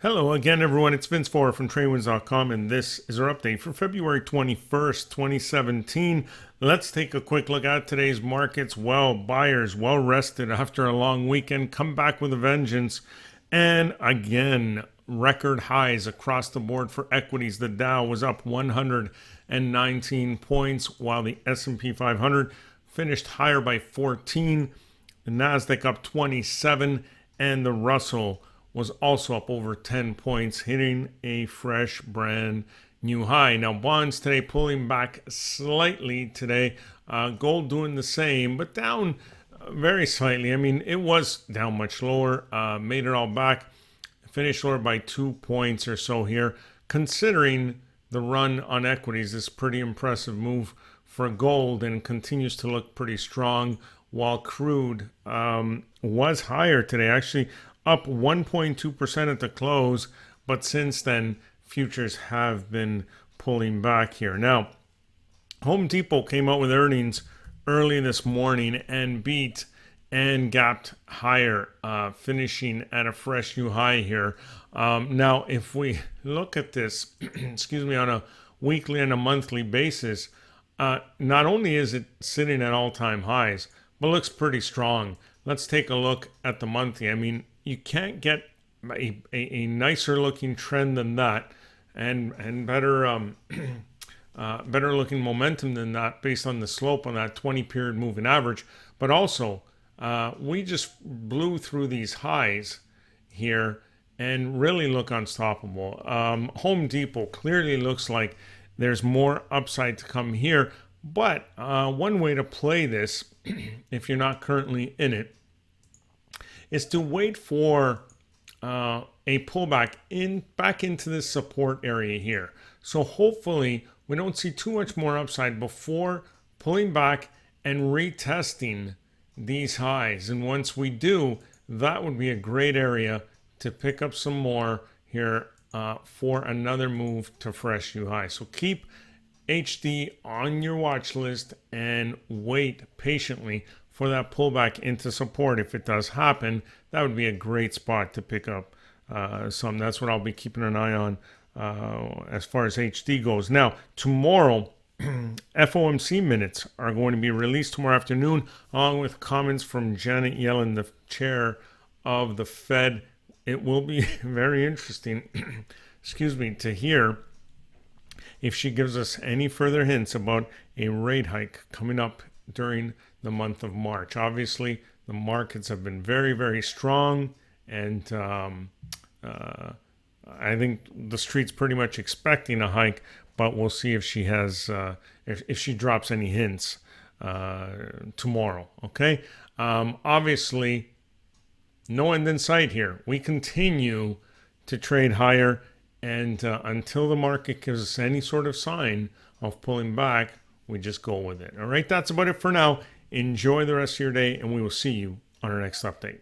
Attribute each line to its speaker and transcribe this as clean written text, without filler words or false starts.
Speaker 1: Hello again, everyone. It's Vince Forer from TradeWinds.com, and this is our update for February 21st, 2017. Let's take a quick look at today's markets. Well, buyers well rested after a long weekend, come back with a vengeance, and again, record highs across the board for equities. The Dow was up 119 points, while the S&P 500 finished higher by 14. The Nasdaq up 27, and the Russell was also up over 10 points, hitting a fresh brand new high. Now, bonds today pulling back slightly today. Gold doing the same, but down very slightly. I mean, it was down much lower, made it all back, finished lower by 2 points or so here. Considering the run on equities, this pretty impressive move for gold and continues to look pretty strong, while crude was higher today, actually up 1.2% at the close, but since then, futures have been pulling back here. Now, Home Depot came out with earnings early this morning and beat and gapped higher, finishing at a fresh new high here. Now, if we look at this, excuse me, on a weekly and a monthly basis, not only is it sitting at all-time highs, but looks pretty strong. Let's take a look at the monthly. I mean, you can't get a nicer looking trend than that, and better better looking momentum than that based on the slope on that 20 period moving average. But also, we just blew through these highs here and really look unstoppable. Home Depot clearly looks like there's more upside to come here. But one way to play this, if you're not currently in it, is to wait for a pullback back into this support area here. So hopefully we don't see too much more upside before pulling back and retesting these highs. And once we do, that would be a great area to pick up some more here for another move to fresh new highs. So keep HD on your watch list and wait patiently for that pullback into support. If it does happen, that would be a great spot to pick up some. That's what I'll be keeping an eye on as far as HD goes. Now, tomorrow, FOMC minutes are going to be released tomorrow afternoon, along with comments from Janet Yellen, the chair of the Fed. It will be very interesting, excuse me, to hear if she gives us any further hints about a rate hike coming up during the month of March. Obviously, the markets have been very, very strong, and I think the street's pretty much expecting a hike, but we'll see if she has, if she drops any hints tomorrow. Okay, obviously, no end in sight here. We continue to trade higher, and until the market gives us any sort of sign of pulling back, we just go with it. All right, that's about it for now. Enjoy the rest of your day, and we will see you on our next update.